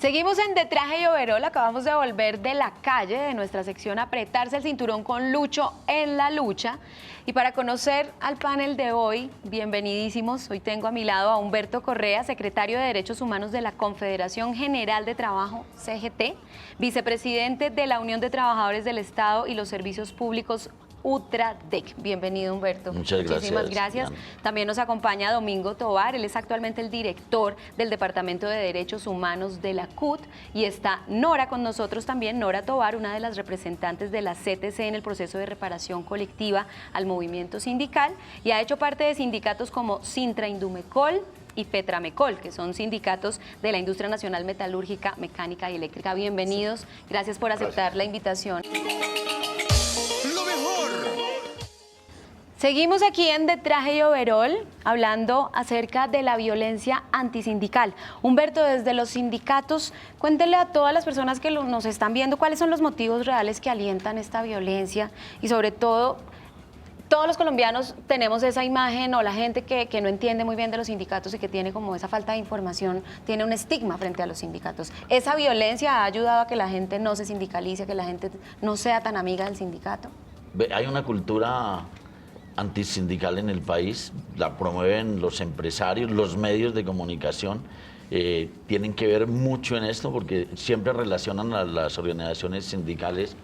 Seguimos en De Traje y Overol, acabamos de volver de la calle, de nuestra sección Apretarse el Cinturón con Lucho en la Lucha. Y para conocer al panel de hoy, bienvenidísimos, hoy tengo a mi lado a Humberto Correa, secretario de Derechos Humanos de la Confederación General de Trabajo, CGT, vicepresidente de la Unión de Trabajadores del Estado y los Servicios Públicos, UTRADEC. Bienvenido, Humberto. Muchas gracias. Muchísimas gracias. También nos acompaña Domingo Tovar, él es actualmente el director del Departamento de Derechos Humanos de la CUT, y está Nora con nosotros también, Nora Tovar, una de las representantes de la CTC en el proceso de reparación colectiva al movimiento sindical, y ha hecho parte de sindicatos como Sintra Indumecol y Petramecol, que son sindicatos de la industria nacional metalúrgica, mecánica y eléctrica. Bienvenidos, gracias por aceptar la invitación. Seguimos aquí en De Traje y Overol hablando acerca de la violencia antisindical. Humberto, desde los sindicatos, cuéntele a todas las personas que nos están viendo cuáles son los motivos reales que alientan esta violencia y sobre todo, todos los colombianos tenemos esa imagen, o la gente que no entiende muy bien de los sindicatos y que tiene como esa falta de información, tiene un estigma frente a los sindicatos. ¿Esa violencia ha ayudado a que la gente no se sindicalice, que la gente no sea tan amiga del sindicato? Hay una cultura antisindical en el país, la promueven los empresarios, los medios de comunicación, tienen que ver mucho en esto porque siempre relacionan a las organizaciones sindicales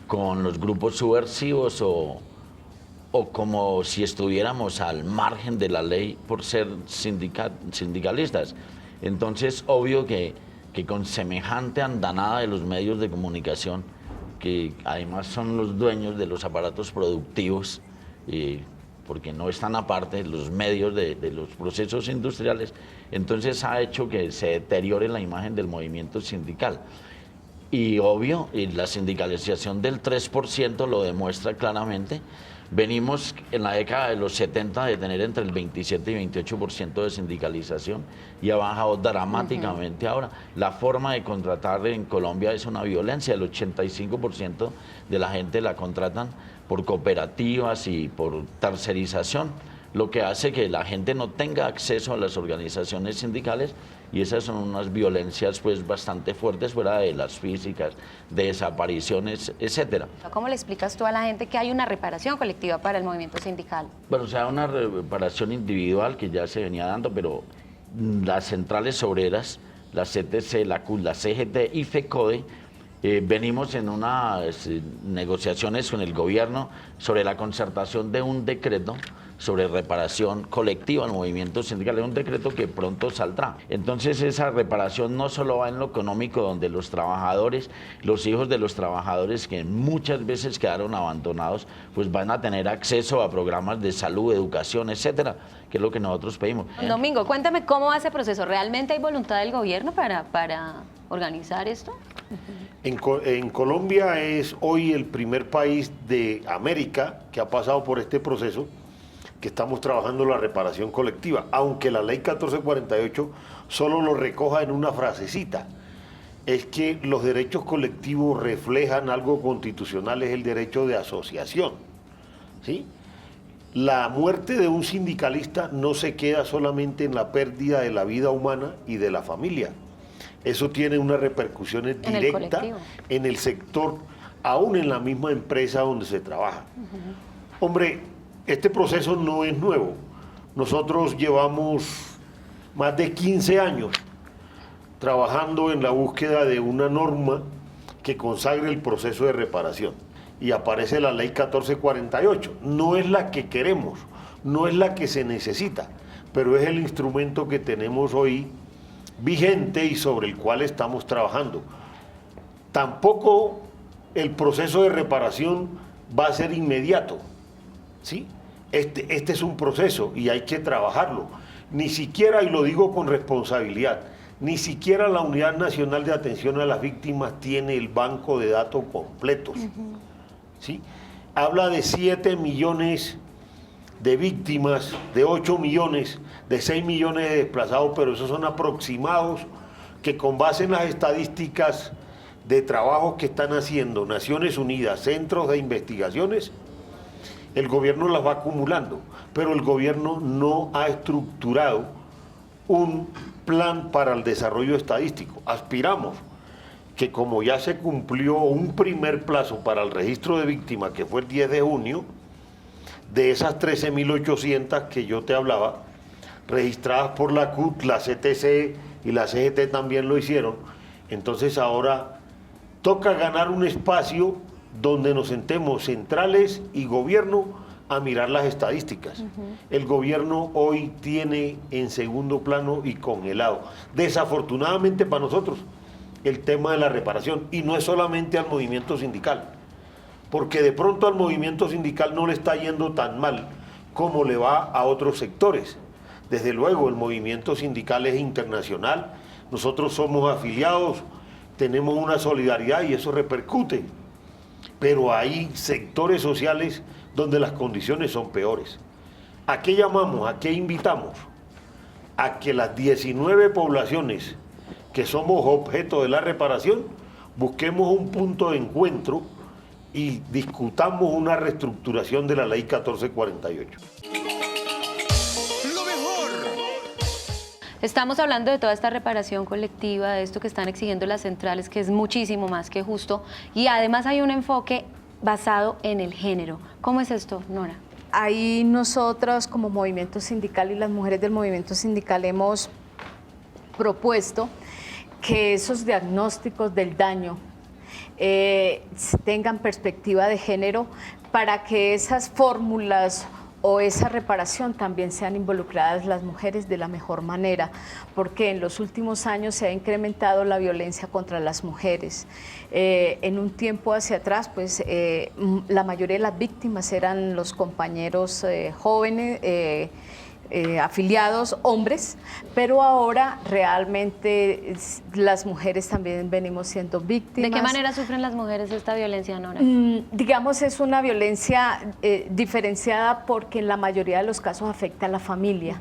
con los grupos subversivos o como si estuviéramos al margen de la ley por ser sindicalistas. Entonces, obvio que con semejante andanada de los medios de comunicación, que además son los dueños de los aparatos productivos, porque no están aparte los medios de los procesos industriales, entonces ha hecho que se deteriore la imagen del movimiento sindical. Y obvio, la sindicalización del 3% lo demuestra claramente. Venimos en la década de los 70 de tener entre el 27 y 28% de sindicalización y ha bajado dramáticamente ahora. La forma de contratar en Colombia es una violencia, el 85% de la gente la contratan por cooperativas y por tercerización, lo que hace que la gente no tenga acceso a las organizaciones sindicales, y esas son unas violencias pues bastante fuertes, fuera de las físicas, de desapariciones, etcétera. ¿Cómo le explicas tú a la gente que hay una reparación colectiva para el movimiento sindical? Bueno, o sea, una reparación individual que ya se venía dando, pero las centrales obreras, la CTC, la CUT, la CGT y FECODE, venimos en unas negociaciones con el gobierno sobre la concertación de un decreto sobre reparación colectiva al movimiento sindical. Es un decreto que pronto saldrá. Entonces esa reparación no solo va en lo económico, donde los trabajadores, los hijos de los trabajadores que muchas veces quedaron abandonados, pues van a tener acceso a programas de salud, educación, etcétera, que es lo que nosotros pedimos. Domingo, cuéntame cómo va ese proceso. ¿Realmente hay voluntad del gobierno para organizar esto? En Colombia es hoy el primer país de América que ha pasado por este proceso, que estamos trabajando la reparación colectiva, aunque la ley 1448 solo lo recoja en una frasecita. Es que los derechos colectivos reflejan algo constitucional, es el derecho de asociación, ¿sí? La muerte de un sindicalista no se queda solamente en la pérdida de la vida humana y de la familia. Eso tiene unas repercusiones directas en el sector, aún en la misma empresa donde se trabaja. Hombre, este proceso no es nuevo. Nosotros llevamos más de 15 años trabajando en la búsqueda de una norma que consagre el proceso de reparación. Y aparece la ley 1448. No es la que queremos, no es la que se necesita, pero es el instrumento que tenemos hoy vigente y sobre el cual estamos trabajando. Tampoco el proceso de reparación va a ser inmediato, ¿sí? Este es un proceso y hay que trabajarlo. Ni siquiera, y lo digo con responsabilidad, ni siquiera la Unidad Nacional de Atención a las Víctimas tiene el banco de datos completos, ¿sí? Habla de 7 millones de víctimas, de 8 millones, de 6 millones de desplazados, pero esos son aproximados que, con base en las estadísticas de trabajo que están haciendo Naciones Unidas, centros de investigaciones, el gobierno las va acumulando, pero el gobierno no ha estructurado un plan para el desarrollo estadístico. Aspiramos que, como ya se cumplió un primer plazo para el registro de víctimas, que fue el 10 de junio, de esas 13.800 que yo te hablaba, registradas por la CUT, la CTC y la CGT también lo hicieron, entonces ahora toca ganar un espacio donde nos sentemos centrales y gobierno a mirar las estadísticas. El gobierno hoy tiene en segundo plano y congelado, desafortunadamente para nosotros, el tema de la reparación, y no es solamente al movimiento sindical, porque de pronto al movimiento sindical no le está yendo tan mal como le va a otros sectores. Desde luego, el movimiento sindical es internacional, nosotros somos afiliados, tenemos una solidaridad y eso repercute, pero hay sectores sociales donde las condiciones son peores. ¿A qué llamamos? ¿A qué invitamos? A que las 19 poblaciones que somos objeto de la reparación busquemos un punto de encuentro y discutamos una reestructuración de la ley 1448. Estamos hablando de toda esta reparación colectiva, de esto que están exigiendo las centrales, que es muchísimo más que justo, y además hay un enfoque basado en el género. ¿Cómo es esto, Nora? Ahí nosotros, como movimiento sindical y las mujeres del movimiento sindical, hemos propuesto que esos diagnósticos del daño tengan perspectiva de género, para que esas fórmulas o esa reparación también sean involucradas las mujeres de la mejor manera, porque en los últimos años se ha incrementado la violencia contra las mujeres. En un tiempo hacia atrás, pues la mayoría de las víctimas eran los compañeros jóvenes, afiliados, hombres, pero ahora realmente las mujeres también venimos siendo víctimas. ¿De qué manera sufren las mujeres esta violencia, Nora? Digamos, es una violencia diferenciada, porque en la mayoría de los casos afecta a la familia.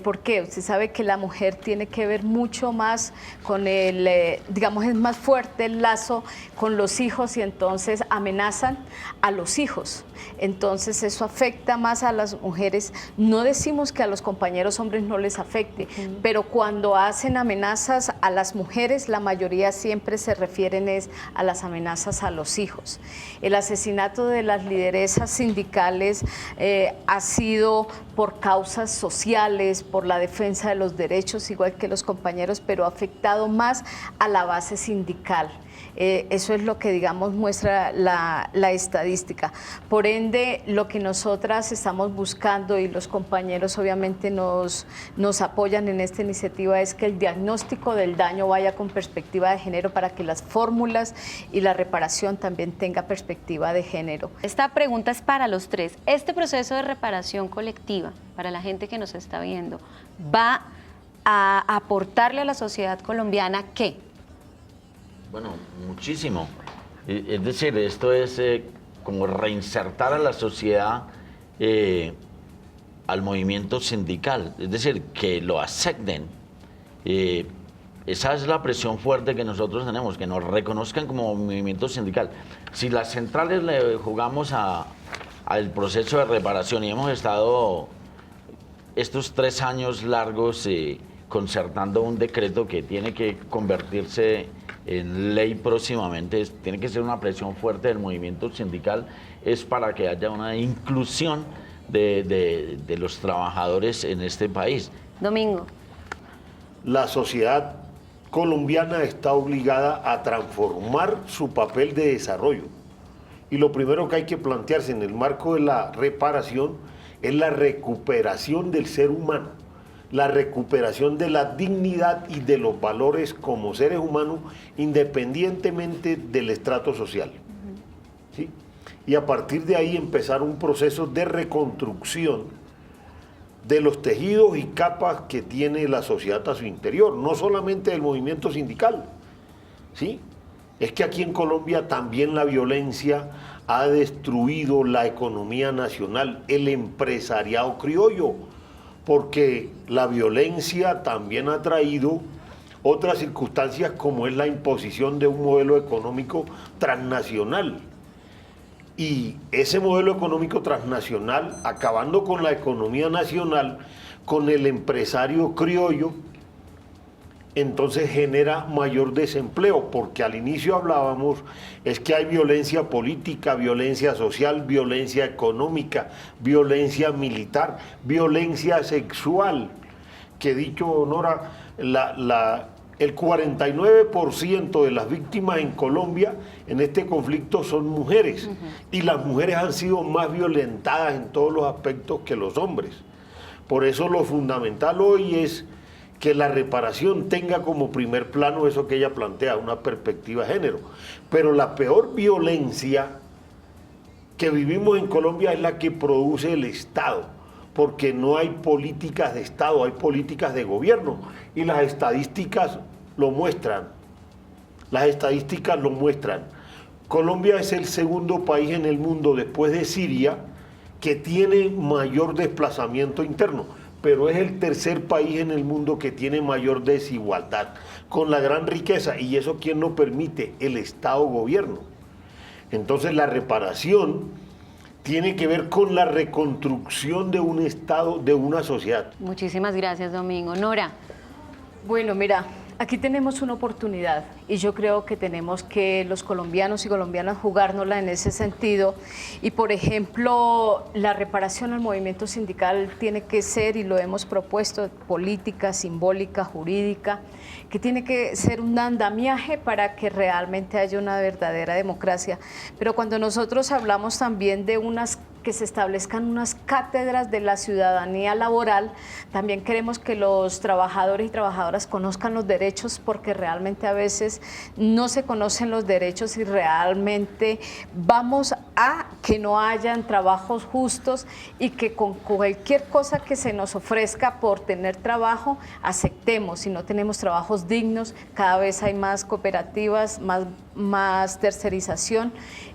¿Por qué? Usted sabe que la mujer tiene que ver mucho más con el, digamos, es más fuerte el lazo con los hijos, y entonces amenazan a los hijos. Entonces eso afecta más a las mujeres. No decimos que a los compañeros hombres no les afecte, pero cuando hacen amenazas a las mujeres, la mayoría siempre se refieren a las amenazas a los hijos. El asesinato de las lideresas sindicales ha sido por causas sociales, por la defensa de los derechos, igual que los compañeros, pero ha afectado más a la base sindical. Eso es lo que, digamos, muestra la estadística. Por ende, lo que nosotras estamos buscando, y los compañeros obviamente nos apoyan en esta iniciativa, es que el diagnóstico del daño vaya con perspectiva de género, para que las fórmulas y la reparación también tenga perspectiva de género. Esta pregunta es para los tres. ¿Este proceso de reparación colectiva, para la gente que nos está viendo, va a aportarle a la sociedad colombiana qué? Bueno, muchísimo. Es decir, esto es como reinsertar a la sociedad al movimiento sindical, es decir, que lo acepten. Esa es la presión fuerte que nosotros tenemos, que nos reconozcan como movimiento sindical. Si las centrales le jugamos al proceso de reparación, y hemos estado estos 3 años largos concertando un decreto que tiene que convertirse en ley próximamente, tiene que ser una presión fuerte del movimiento sindical, es para que haya una inclusión de los trabajadores en este país. Domingo. La sociedad colombiana está obligada a transformar su papel de desarrollo. Y lo primero que hay que plantearse en el marco de la reparación es la recuperación del ser humano, la recuperación de la dignidad y de los valores como seres humanos, independientemente del estrato social. ¿Sí? Y a partir de ahí empezar un proceso de reconstrucción de los tejidos y capas que tiene la sociedad a su interior, no solamente del movimiento sindical. ¿Sí? Es que aquí en Colombia también la violencia ha destruido la economía nacional, el empresariado criollo, porque la violencia también ha traído otras circunstancias, como es la imposición de un modelo económico transnacional. Y ese modelo económico transnacional, acabando con la economía nacional, con el empresario criollo, entonces genera mayor desempleo, porque al inicio hablábamos, es que hay violencia política, violencia social, violencia económica, violencia militar, violencia sexual, que dicho Nora, el 49% de las víctimas en Colombia en este conflicto son mujeres, y las mujeres han sido más violentadas en todos los aspectos que los hombres. Por eso lo fundamental hoy es que la reparación tenga como primer plano eso que ella plantea, una perspectiva de género. Pero la peor violencia que vivimos en Colombia es la que produce el Estado, porque no hay políticas de Estado, hay políticas de gobierno, y las estadísticas lo muestran. Las estadísticas lo muestran. Colombia es el segundo país en el mundo después de Siria que tiene mayor desplazamiento interno, pero es el tercer país en el mundo que tiene mayor desigualdad, con la gran riqueza. ¿Y eso quién lo permite? El Estado-gobierno. Entonces la reparación tiene que ver con la reconstrucción de un Estado, de una sociedad. Muchísimas gracias, Domingo. Nora. Bueno, mira, aquí tenemos una oportunidad y yo creo que tenemos que los colombianos y colombianas jugárnosla en ese sentido. Y por ejemplo, la reparación al movimiento sindical tiene que ser, y lo hemos propuesto, política, simbólica, jurídica, que tiene que ser un andamiaje para que realmente haya una verdadera democracia. Pero cuando nosotros hablamos también de que se establezcan unas cátedras de la ciudadanía laboral, también queremos que los trabajadores y trabajadoras conozcan los derechos, porque realmente a veces no se conocen los derechos y realmente vamos a que no hayan trabajos justos y que con cualquier cosa que se nos ofrezca por tener trabajo, aceptemos. Si no tenemos trabajos dignos, cada vez hay más cooperativas, más tercerización,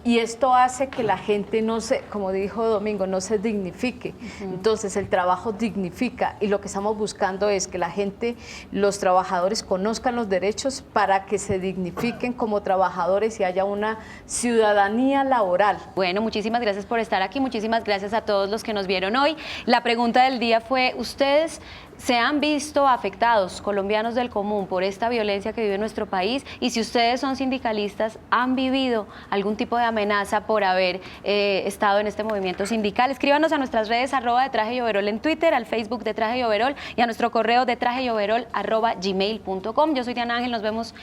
y esto hace que la gente no se, como dijo Domingo, no se dignifique. Entonces el trabajo dignifica, y lo que estamos buscando es que la gente, los trabajadores, conozcan los derechos para que se dignifiquen como trabajadores y haya una ciudadanía laboral. Bueno, muchísimas gracias por estar aquí, muchísimas gracias a todos los que nos vieron hoy. La pregunta del día fue, ¿ustedes se han visto afectados, colombianos del común, por esta violencia que vive nuestro país? Y si ustedes son sindicalistas, ¿han vivido algún tipo de amenaza por haber estado en este movimiento sindical? Escríbanos a nuestras redes @de Traje y Overol en Twitter, al Facebook de Traje y Overol y a nuestro correo de trajeyoverol@gmail.com. Yo soy Diana Ángel, nos vemos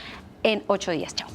en 8 días. Chao.